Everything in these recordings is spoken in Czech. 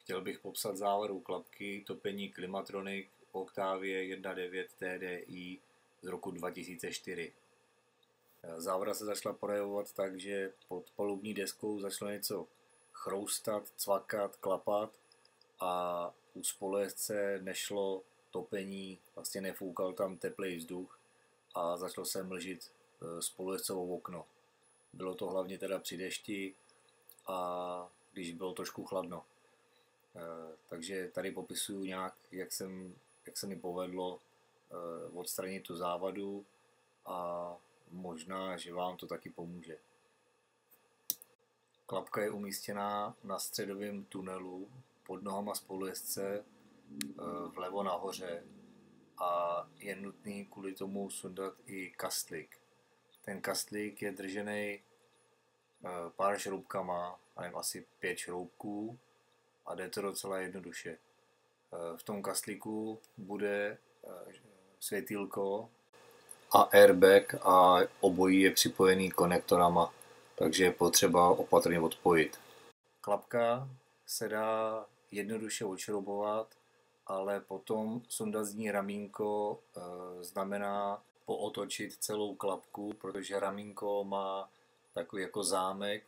Chtěl bych popsat závadu klapky topení Klimatronic Octavie 1.9 TDI z roku 2004. Závada se začala projevovat tak, že pod palubní deskou začalo něco chroustat, cvakat, klapat a u spolujezdce nešlo topení, vlastně nefoukal tam teplý vzduch a začalo se mlžit spolujezdcovo okno. Bylo to hlavně teda při dešti a když bylo trošku chladno. Takže tady popisuju nějak, jak se mi povedlo odstranit tu závadu a možná, že vám to taky pomůže. Klapka je umístěná na středovém tunelu pod nohama spolujezdce vlevo nahoře a je nutný kvůli tomu sundat i kastlík. Ten kastlík je držený pár šroubkama, asi 5 šroubků a jde to docela jednoduše. V tom kastlíku bude světýlko a airbag a obojí je připojený konektorama, takže je potřeba opatrně odpojit. Klapka se dá jednoduše odšroubovat, ale potom sundat z ní ramínko znamená pootočit celou klapku, protože ramínko má takový jako zámek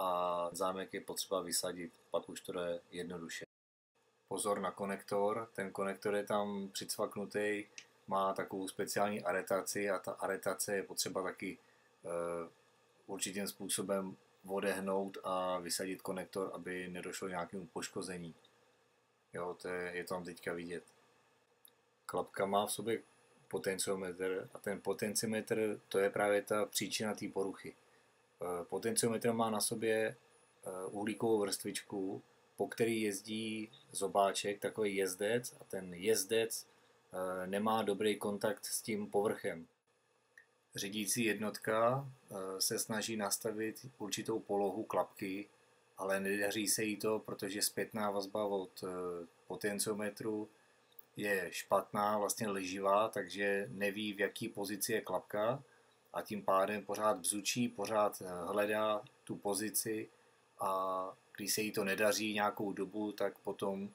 a zámek je potřeba vysadit, pak už to jde jednoduše. Pozor na konektor, ten konektor je tam přicvaknutý, má takovou speciální aretaci a ta aretace je potřeba taky určitým způsobem odehnout a vysadit konektor, aby nedošlo k nějakému poškození. Jo, je to tam teďka vidět. Klapka má v sobě potenciometr a ten potenciometr, to je právě ta příčina té poruchy. Potenciometr má na sobě uhlíkovou vrstvičku, po který jezdí zobáček, takový jezdec, a ten jezdec nemá dobrý kontakt s tím povrchem. Řídící jednotka se snaží nastavit určitou polohu klapky, ale nedaří se jí to, protože zpětná vazba od potenciometru je špatná, vlastně leživá, takže neví, v jaký pozici je klapka a tím pádem pořád bzučí, pořád hledá tu pozici a když se jí to nedaří nějakou dobu, tak potom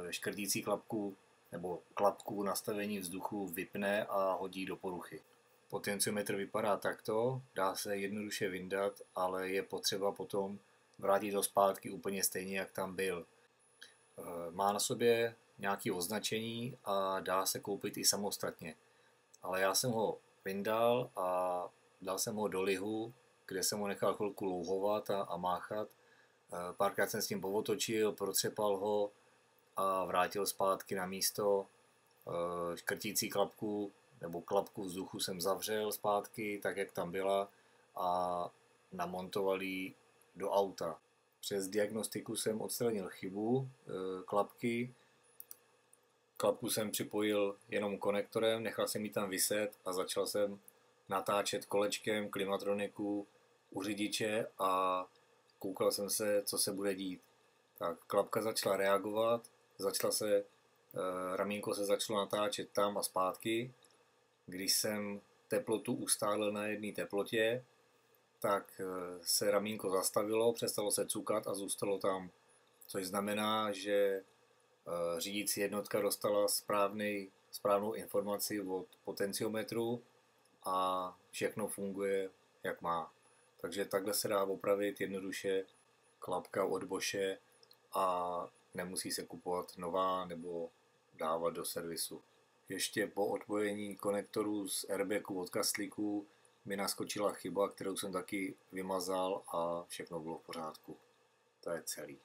škrtící klapku nebo klapku nastavení vzduchu vypne a hodí do poruchy. Potenciometr vypadá takto, dá se jednoduše vyndat, ale je potřeba potom vrátit ho zpátky úplně stejně, jak tam byl. Má na sobě nějaké označení a dá se koupit i samostatně. Ale já jsem ho vyndal a dal jsem ho do lihu, kde jsem ho nechal chvilku louhovat a máchat. Párkrát jsem s tím povotočil, procepal ho a vrátil zpátky na místo. Škrtící klapku nebo klapku vzduchu jsem zavřel zpátky, tak jak tam byla, a namontoval ji do auta. Přes diagnostiku jsem odstranil chybu klapky. Klapku jsem připojil jenom konektorem, nechal jsem ji tam viset a začal jsem natáčet kolečkem Klimatronicu u řidiče a koukal jsem se, co se bude dít. Tak klapka začala reagovat, ramínko se začalo natáčet tam a zpátky. Když jsem teplotu ustálil na jedné teplotě, tak se ramínko zastavilo, přestalo se cukat a zůstalo tam. Což znamená, že řídící jednotka dostala správnou informaci od potenciometru a všechno funguje, jak má. Takže takhle se dá opravit jednoduše klapka od Bosche a nemusí se kupovat nová nebo dávat do servisu. Ještě po odpojení konektorů z airbagu od kastlíku mi naskočila chyba, kterou jsem taky vymazal a všechno bylo v pořádku. To je celý.